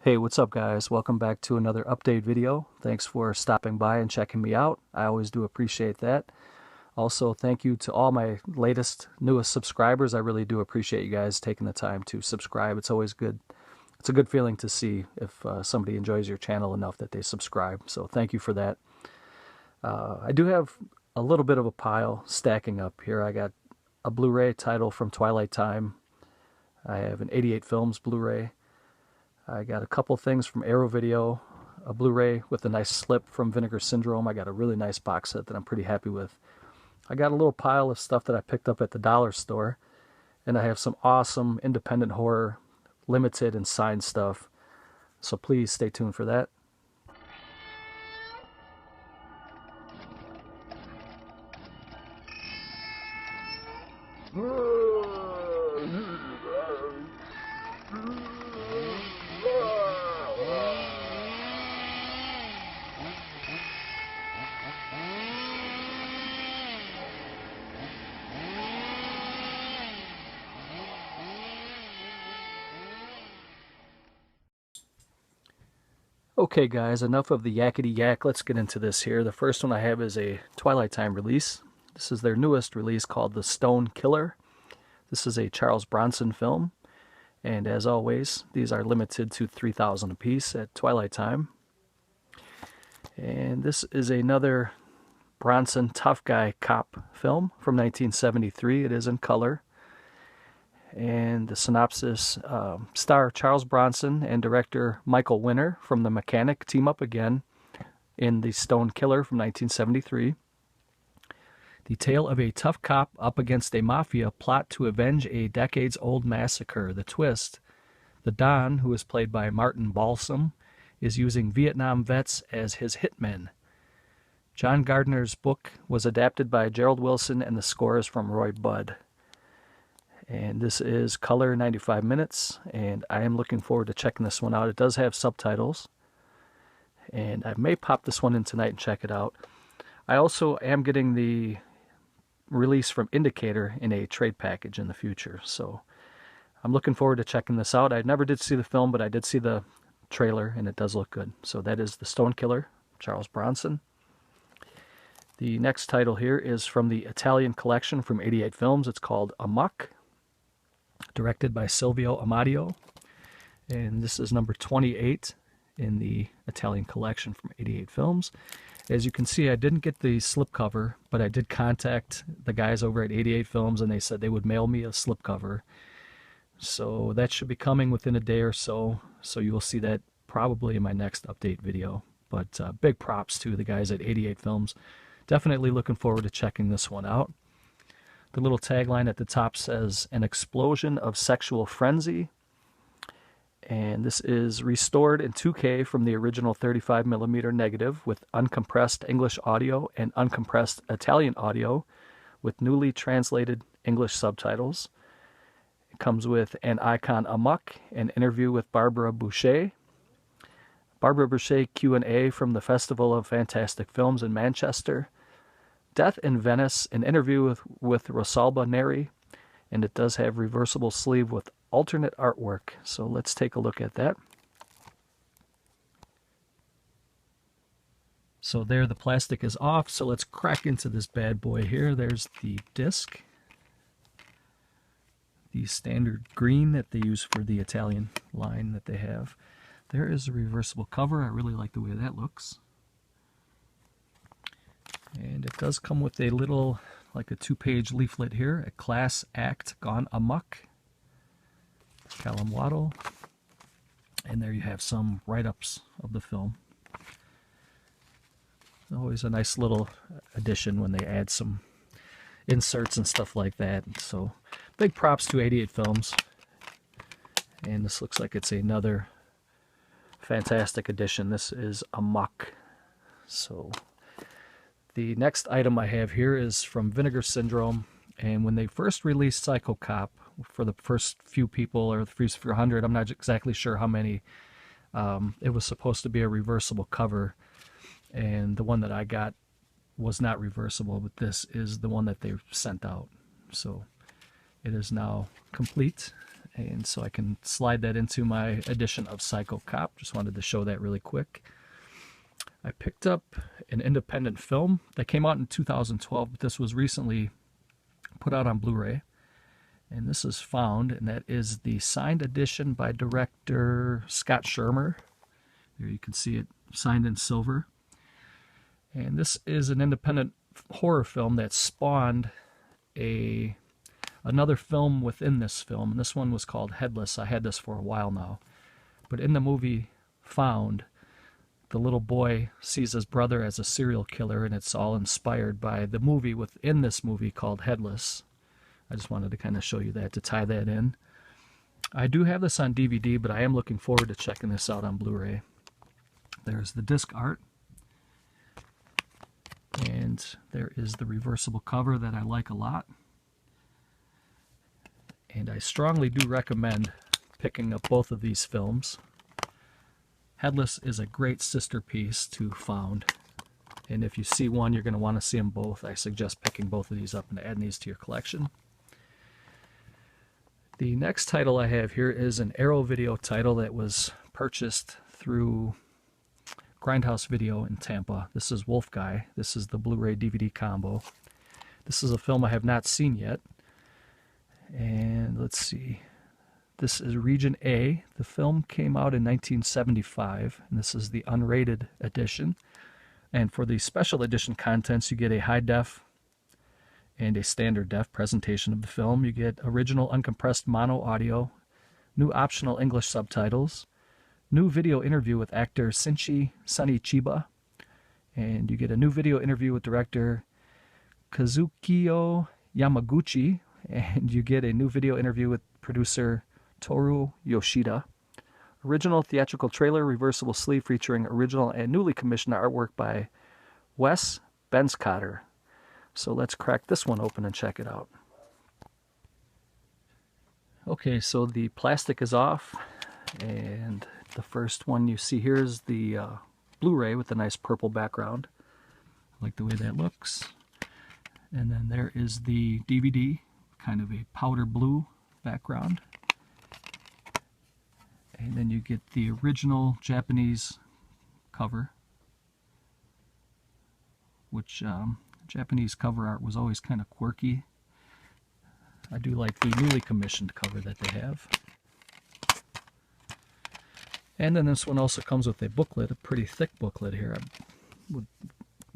Hey, what's up guys? Welcome back to another update video. Thanks for stopping by and checking me out. I always do appreciate that. Also, thank you to all my newest subscribers. I really do appreciate you guys taking the time to subscribe. It's always good. It's a good feeling to see if somebody enjoys your channel enough that they subscribe. So thank you for that. I do have a little bit of a pile stacking up here. I got a Blu-ray title from Twilight Time. I have an 88 Films Blu-ray. I got a couple things from Arrow Video, a Blu-ray with a nice slip from Vinegar Syndrome. I got a really nice box set that I'm pretty happy with. I got a little pile of stuff that I picked up at the dollar store, and I have some awesome independent horror, limited and signed stuff. So please stay tuned for that. Okay guys, enough of the yakety yak. Let's get into this here. The first one I have is a Twilight Time release. This is their newest release called The Stone Killer. This is a Charles Bronson film. And as always, these are limited to 3,000 apiece at Twilight Time. And this is another Bronson tough guy cop film from 1973. It is in color. And the synopsis, star Charles Bronson and director Michael Winner from The Mechanic team up again in The Stone Killer from 1973. The tale of a tough cop up against a mafia plot to avenge a decades-old massacre. The twist, the Don, who is played by Martin Balsam, is using Vietnam vets as his hitmen. John Gardner's book was adapted by Gerald Wilson, and the score is from Roy Budd. And this is color 95 minutes, and I am looking forward to checking this one out. It does have subtitles, and I may pop this one in tonight and check it out. I also am getting the release from Indicator in a trade package in the future, so I'm looking forward to checking this out. I never did see the film, but I did see the trailer, and it does look good. So that is The Stone Killer, Charles Bronson. The next title here is from the Italian collection from 88 Films. It's called Amok, directed by Silvio Amadio, and this is number 28 in the Italian collection from 88 Films. As you can see, I didn't get the slipcover, but I did contact the guys over at 88 Films, and they said they would mail me a slipcover. So that should be coming within a day or so, so you will see that probably in my next update video. But big props to the guys at 88 Films. Definitely looking forward to checking this one out. The little tagline at the top says, "An explosion of sexual frenzy." And this is restored in 2K from the original 35mm negative with uncompressed English audio and uncompressed Italian audio with newly translated English subtitles. It comes with an icon Amok, an interview with Barbara Boucher. Barbara Boucher Q&A from the Festival of Fantastic Films in Manchester. Death in Venice, an interview with Rosalba Neri, and it does have reversible sleeve with alternate artwork. So let's take a look at that. So there, the plastic is off, so let's crack into this bad boy here. There's the disc, the standard green that they use for the Italian line that they have. There is a reversible cover. I really like the way that looks. And it does come with a little, like a 2-page leaflet here, a class act gone amok. Callum Waddle. And there you have some write-ups of the film. Always a nice little addition when they add some inserts and stuff like that. So big props to 88 Films. And this looks like it's another fantastic edition. This is Amok. So the next item I have here is from Vinegar Syndrome, and when they first released Psycho Cop, for the first few people, or the first few hundred, I'm not exactly sure how many, it was supposed to be a reversible cover, and the one that I got was not reversible, but this is the one that they sent out. So it is now complete, and so I can slide that into my edition of Psycho Cop. Just wanted to show that really quick. I picked up an independent film that came out in 2012, but this was recently put out on Blu-ray. And this is Found, and that is the signed edition by director Scott Shermer. There you can see it signed in silver. And this is an independent horror film that spawned another film within this film, and this one was called Headless. I had this for a while now. But in the movie Found, the little boy sees his brother as a serial killer, and it's all inspired by the movie within this movie called Headless. I just wanted to kind of show you that, to tie that in. I do have this on DVD, but I am looking forward to checking this out on Blu-ray. There's the disc art. And there is the reversible cover that I like a lot. And I strongly do recommend picking up both of these films. Headless is a great sister piece to Found. And if you see one, you're going to want to see them both. I suggest picking both of these up and adding these to your collection. The next title I have here is an Arrow Video title that was purchased through Grindhouse Video in Tampa. This is Wolf Guy. This is the Blu-ray DVD combo. This is a film I have not seen yet. And let's see. This is Region A. The film came out in 1975, and this is the unrated edition. And for the special edition contents, you get a high def and a standard def presentation of the film. You get original uncompressed mono audio, new optional English subtitles, new video interview with actor Shinji Sunny Chiba, and you get a new video interview with director Kazukiyo Yamaguchi, and you get a new video interview with producer Toru Yoshida. Original theatrical trailer, reversible sleeve featuring original and newly commissioned artwork by Wes Benscotter. So let's crack this one open and check it out. Okay, so the plastic is off, and the first one you see here is the Blu-ray with a nice purple background. I like the way that looks. And then there is the DVD, kind of a powder blue background. And then you get the original Japanese cover, which Japanese cover art was always kind of quirky. I do like the newly commissioned cover that they have. And then this one also comes with a booklet, a pretty thick booklet here. I would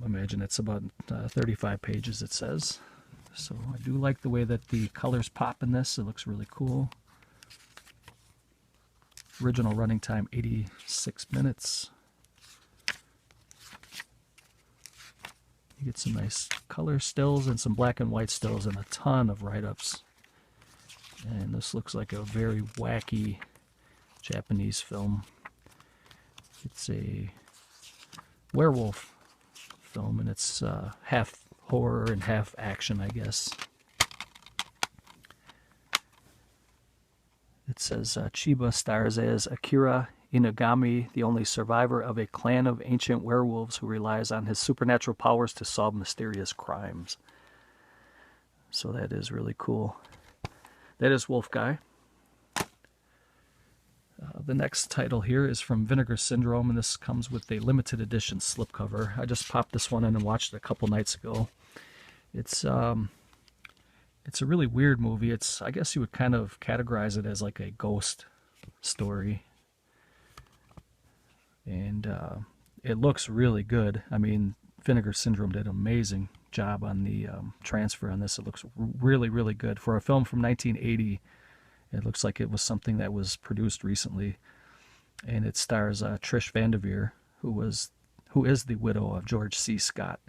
imagine it's about 35 pages, it says. So I do like the way that the colors pop in this. It looks really cool. Original running time 86 minutes. You get some nice color stills and some black and white stills and a ton of write-ups. And this looks like a very wacky Japanese film. It's a werewolf film, and it's half horror and half action, I guess. It says Chiba stars as Akira Inagami, the only survivor of a clan of ancient werewolves who relies on his supernatural powers to solve mysterious crimes. So that is really cool. That is Wolf Guy. The next title here is from Vinegar Syndrome, and this comes with a limited edition slipcover. I just popped this one in and watched it a couple nights ago. It's a really weird movie. I guess you would kind of categorize it as like a ghost story. And it looks really good. I mean, Vinegar Syndrome did an amazing job on the transfer on this. It looks really, really good. For a film from 1980, it looks like it was something that was produced recently. And it stars Trish Vanderveer, who is the widow of George C. Scott.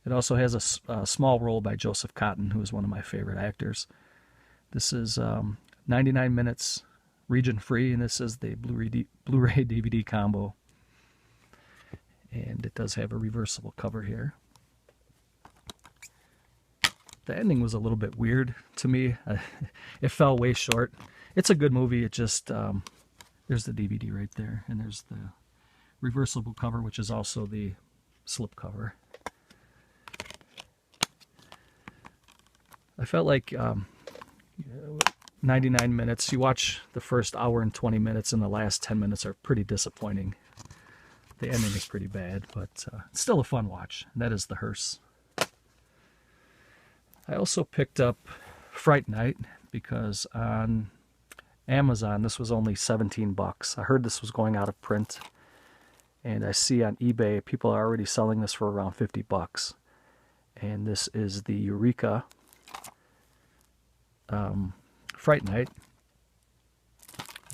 It also has a small role by Joseph Cotten, who is one of my favorite actors. This is 99 minutes, region free, and this is the Blu-ray DVD combo. And it does have a reversible cover here. The ending was a little bit weird to me. It fell way short. It's a good movie. It just, there's the DVD right there, and there's the reversible cover, which is also the slip cover. I felt like 99 minutes. You watch the first hour and 20 minutes, and the last 10 minutes are pretty disappointing. The ending is pretty bad, but it's still a fun watch. And that is The Hearse. I also picked up Fright Night because on Amazon this was only 17 bucks. I heard this was going out of print, and I see on eBay people are already selling this for around 50 bucks. And this is the Eureka Fright Night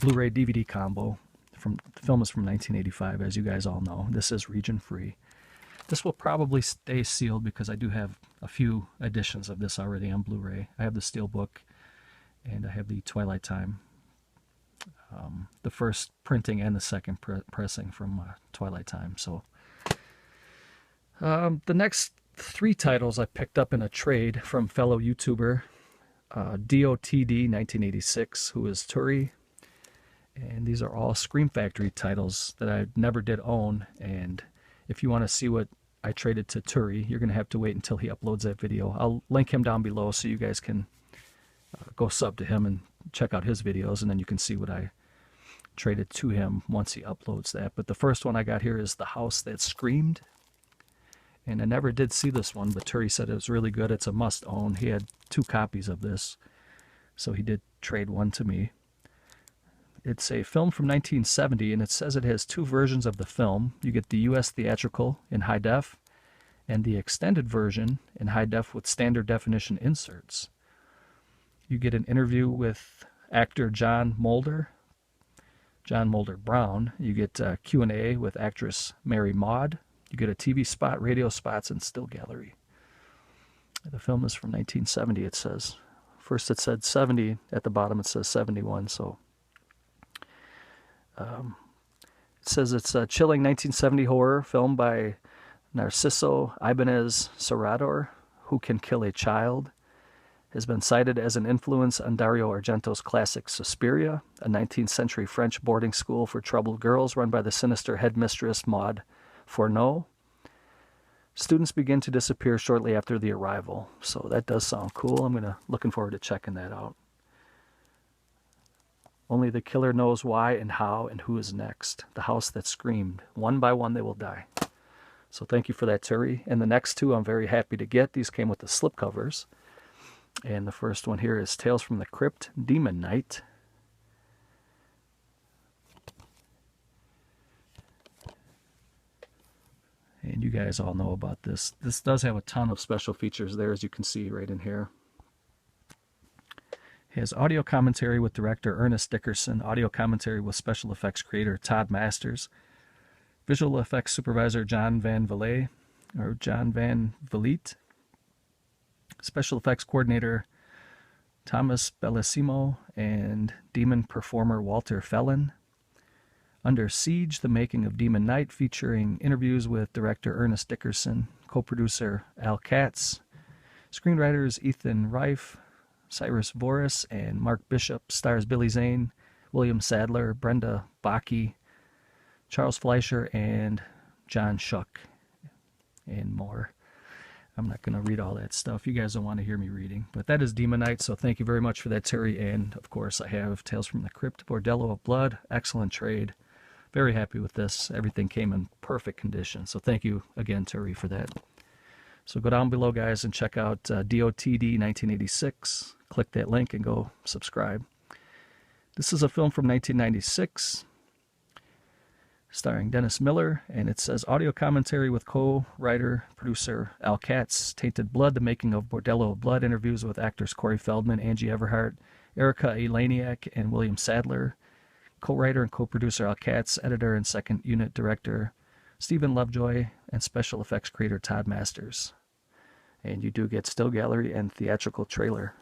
Blu-ray DVD combo. The film is from 1985, as you guys all know. This is region free. This will probably stay sealed because I do have a few editions of this already on Blu-ray. I have the Steelbook and I have the Twilight Time, the first printing and the second pressing from Twilight Time. So the next 3 titles I picked up in a trade from fellow YouTuber DOTD 1986, who is Turi. And these are all Scream Factory titles that I never did own. And if you want to see what I traded to Turi, you're going to have to wait until he uploads that video. I'll link him down below so you guys can go sub to him and check out his videos. And then you can see what I traded to him once he uploads that. But the first one I got here is The House That Screamed. And I never did see this one, but Turi said it was really good. It's a must-own. He had 2 copies of this, so he did trade one to me. It's a film from 1970, and it says it has 2 versions of the film. You get the U.S. theatrical in high def, and the extended version in high def with standard definition inserts. You get an interview with actor John Mulder Brown. You get Q&A with actress Mary Maude. You get a TV spot, radio spots, and still gallery. The film is from 1970, it says. First it said 70, at the bottom it says 71, so... it says it's a chilling 1970 horror film by Narciso Ibanez Serrador, Who Can Kill a Child. Has been cited as an influence on Dario Argento's classic Suspiria, a 19th century French boarding school for troubled girls run by the sinister headmistress Maud Fourneau. Students begin to disappear shortly after the arrival. So that does sound cool. I'm looking forward to checking that out. Only the killer knows why and how and who is next. The House That Screamed. One by one they will die. So thank you for that, Turi. And the next 2 I'm very happy to get. These came with the slipcovers. And the first one here is Tales from the Crypt, Demon Night. And you guys all know about this. This does have a ton of special features there, as you can see right in here. It has audio commentary with director Ernest Dickerson, audio commentary with special effects creator Todd Masters, visual effects supervisor John Van Vliet, special effects coordinator Thomas Bellissimo, and demon performer Walter Fellin. Under Siege, The Making of Demon Night, featuring interviews with director Ernest Dickerson, co-producer Al Katz, screenwriters Ethan Reif, Cyrus Voris, and Mark Bishop. Stars Billy Zane, William Sadler, Brenda Bakke, Charles Fleischer, and John Schuck, and more. I'm not going to read all that stuff. You guys don't want to hear me reading. But that is Demon Night, so thank you very much for that, Terry. And, of course, I have Tales from the Crypt, Bordello of Blood. Excellent trade. Very happy with this. Everything came in perfect condition. So thank you again, Terry, for that. So go down below, guys, and check out DOTD 1986. Click that link and go subscribe. This is a film from 1996. Starring Dennis Miller, and it says audio commentary with co-writer, producer Al Katz, Tainted Blood, The Making of Bordello of Blood, interviews with actors Corey Feldman, Angie Everhart, Erica Elaniak, and William Sadler, co-writer and co-producer Al Katz, editor and second unit director Stephen Lovejoy, and special effects creator Todd Masters. And you do get still gallery and theatrical trailer.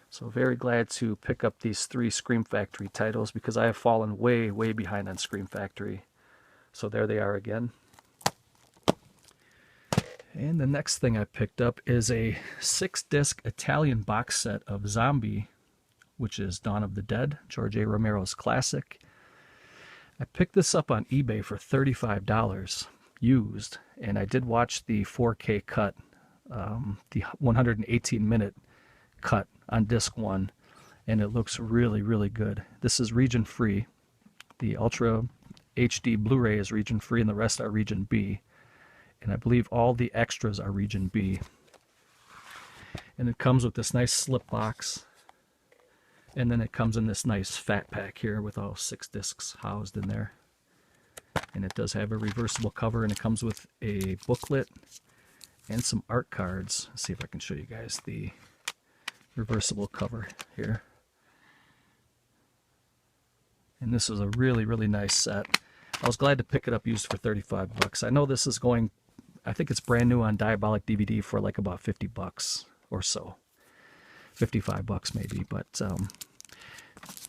So very glad to pick up these 3 Scream Factory titles because I have fallen way, way behind on Scream Factory. So there they are again. And the next thing I picked up is a 6-disc Italian box set of Zombie, which is Dawn of the Dead, George A. Romero's classic. I picked this up on eBay for $35 used, and I did watch the 4K cut, the 118-minute cut on disc 1, and it looks really, really good. This is region free. The Ultra HD Blu-ray is region free, and the rest are region B. And I believe all the extras are region B. And it comes with this nice slip box. And then it comes in this nice fat pack here with all 6 discs housed in there. And it does have a reversible cover, and it comes with a booklet and some art cards. Let's see if I can show you guys the reversible cover here. And this is a really, really nice set. I was glad to pick it up used for 35 bucks. I know this is going, I think it's brand new on Diabolic DVD for like about 50 bucks or so. 55 bucks maybe, but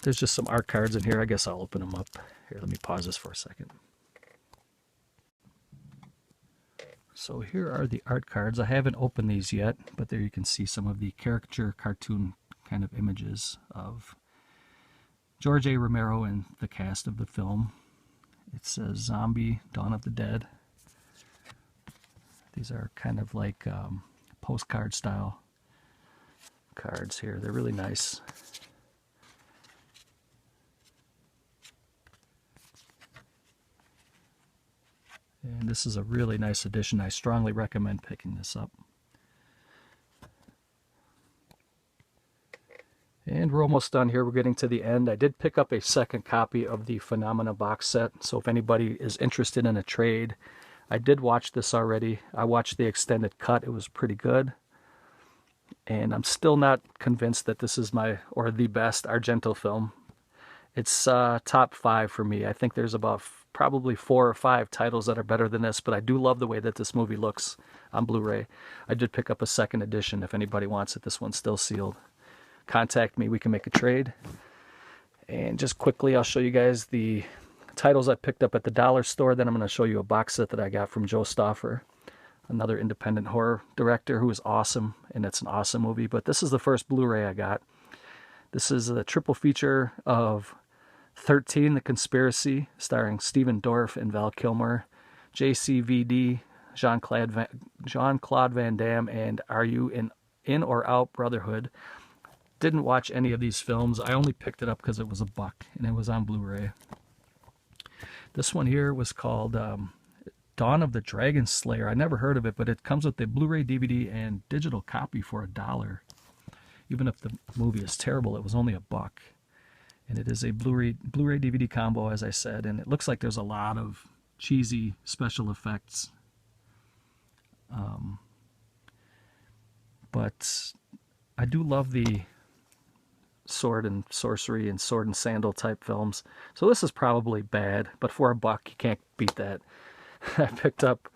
there's just some art cards in here. I guess I'll open them up. Here, let me pause this for a second. So here are the art cards. I haven't opened these yet, but there you can see some of the caricature cartoon kind of images of George A. Romero and the cast of the film. It says Zombie, Dawn of the Dead. These are kind of like postcard style cards here. They're really nice. And this is a really nice edition. I strongly recommend picking this up. And we're almost done here. We're getting to the end. I did pick up a second copy of the Phenomena box set. So if anybody is interested in a trade, I did watch this already. I watched the extended cut. It was pretty good. And I'm still not convinced that this is my, or the best Argento film. It's top 5 for me. I think there's about probably 4 or 5 titles that are better than this, but I do love the way that this movie looks on Blu-ray. I did pick up a second edition if anybody wants it. This one's still sealed. Contact me, we can make a trade. And just quickly, I'll show you guys the titles I picked up at the dollar store. Then I'm going to show you a box set that I got from Joe Stauffer, another independent horror director who is awesome, and it's an awesome movie. But this is the first Blu-ray I got. This is a triple feature of 13, The Conspiracy, starring Stephen Dorff and Val Kilmer, JCVD, Jean-Claude Van Damme, and Are You In or Out Brotherhood. Didn't watch any of these films. I only picked it up because it was $1 and it was on Blu-ray. This one here was called Dawn of the Dragon Slayer. I never heard of it, but it comes with the Blu-ray, DVD, and digital copy for $1. Even if the movie is terrible, it was only $1. And it is a Blu-ray DVD combo, as I said, and it looks like there's a lot of cheesy special effects. But I do love the sword and sorcery and sword and sandal type films. So this is probably bad, but for $1, you can't beat that. I picked up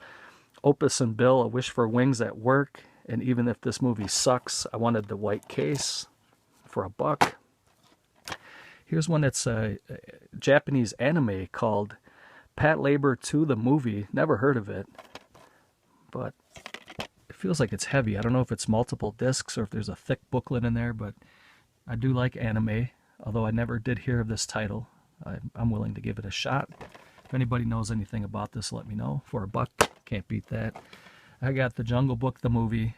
Opus and Bill, A Wish for Wings at Work, and even if this movie sucks, I wanted the white case for $1. Here's one that's a Japanese anime called Pat Labor 2, the movie. Never heard of it, but it feels like it's heavy. I don't know if it's multiple discs or if there's a thick booklet in there, but I do like anime, although I never did hear of this title. I'm willing to give it a shot. If anybody knows anything about this, let me know. For $1, can't beat that. I got The Jungle Book, the movie.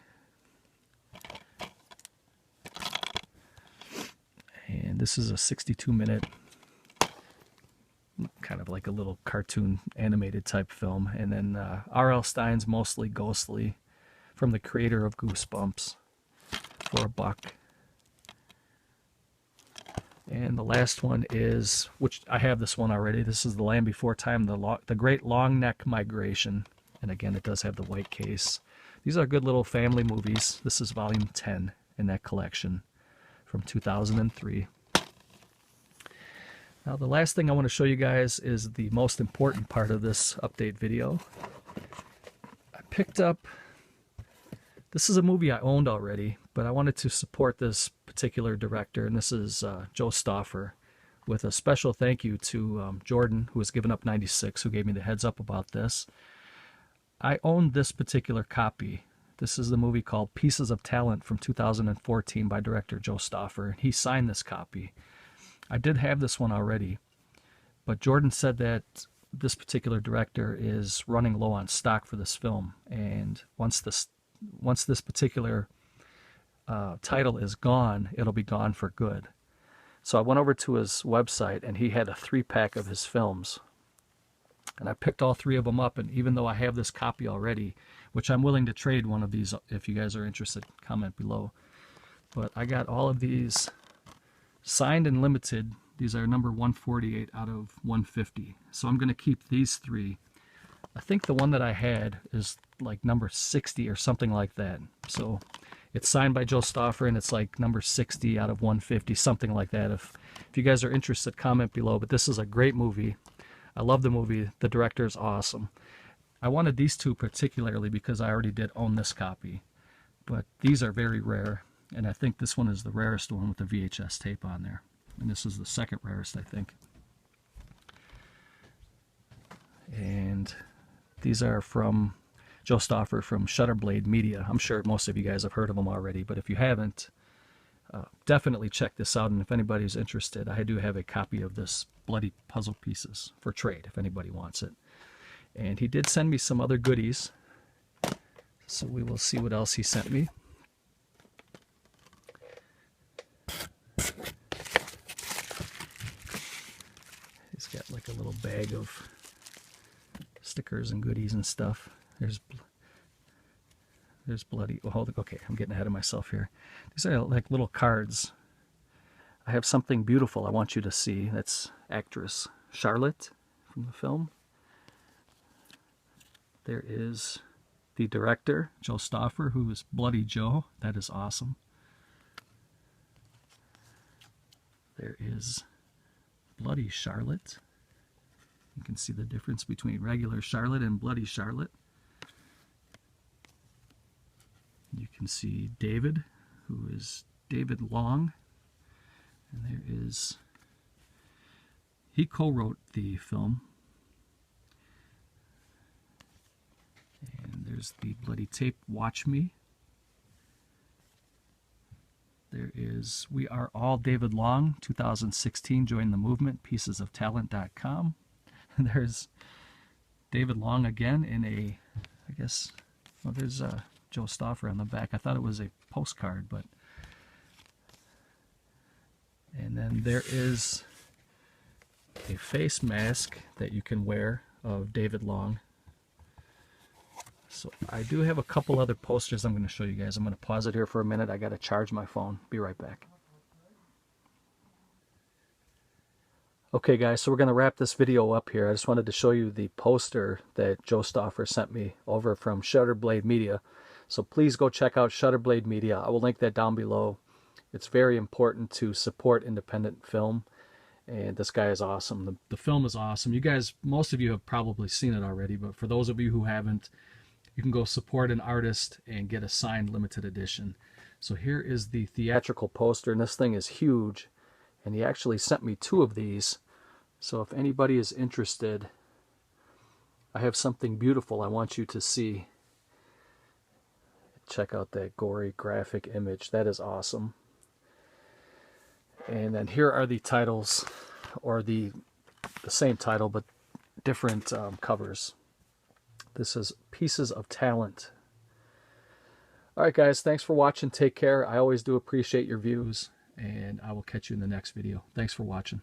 And this is a 62-minute, kind of like a little cartoon animated type film. And then R.L. Stine's Mostly Ghostly, from the creator of Goosebumps, for $1. And the last one is, which I have this one already, this is The Land Before Time, the Great Long Neck Migration. And again, it does have the white case. These are good little family movies. This is volume 10 in that collection from 2003. Now the last thing I want to show you guys is the most important part of this update video. I picked up, this is a movie I owned already, but I wanted to support this particular director, and this is Joe Stauffer, with a special thank you to Jordan, who has given up 96, who gave me the heads up about this. I owned this particular copy. This is the movie called Pieces of Talent from 2014 by director Joe Stauffer. He signed this copy. I did have this one already, but Jordan said that this particular director is running low on stock for this film, and once this particular title is gone, it'll be gone for good. So I went over to his website, and he had a 3-pack of his films. And I picked all 3 of them up, and even though I have this copy already, which I'm willing to trade one of these if you guys are interested, comment below. But I got all of these signed and limited. These are number 148 out of 150. So I'm going to keep these 3. I think the one that I had is like number 60 or something like that. So it's signed by Joe Stauffer, and it's like number 60 out of 150, something like that. If you guys are interested, comment below. But this is a great movie. I love the movie. The director is awesome. I wanted these 2 particularly because I already did own this copy. But these are very rare, and I think this one is the rarest one with the VHS tape on there. And this is the second rarest, I think. And these are from Joe Stauffer from Shutterblade Media. I'm sure most of you guys have heard of them already, but if you haven't, definitely check this out. And if anybody's interested, I do have a copy of this Bloody Puzzle Pieces for trade if anybody wants it. And he did send me some other goodies, so we will see what else he sent me. He's got like a little bag of stickers and goodies and stuff. There's Bloody. Oh, hold it. Okay, I'm getting ahead of myself here. These are like little cards. I have something beautiful I want you to see. That's actress Charlotte from the film. There is the director, Joe Stauffer, who is Bloody Joe. That is awesome. There is Bloody Charlotte. You can see the difference between regular Charlotte and Bloody Charlotte. You can see David, who is David Long. And there is, he co-wrote the film. And there's the bloody tape, Watch Me. There is We Are All David Long, 2016, Join the Movement, piecesoftalent.com. There's David Long again in a, I guess, well, there's Joe Stauffer on the back. I thought it was a postcard, but. And then there is a face mask that you can wear of David Long. So I do have a couple other posters I'm going to show you guys. I'm going to pause it here for a minute. I got to charge my phone. Be right back. Okay guys, so we're going to wrap this video up here. I just wanted to show you the poster that Joe Stauffer sent me over from Shutterblade Media. So please go check out Shutterblade Media. I will link that down below. It's very important to support independent film. And this guy is awesome. The film is awesome. You guys, most of you have probably seen it already, but for those of you who haven't, you can go support an artist and get a signed limited edition. So here is the theatrical poster, and this thing is huge. And he actually sent me 2 of these. So if anybody is interested, I have something beautiful I want you to see. Check out that gory graphic image. That is awesome. And then here are the titles, or the same title but different covers. This is Pieces of Talent. Alright guys, thanks for watching. Take care. I always do appreciate your views, and I will catch you in the next video. Thanks for watching.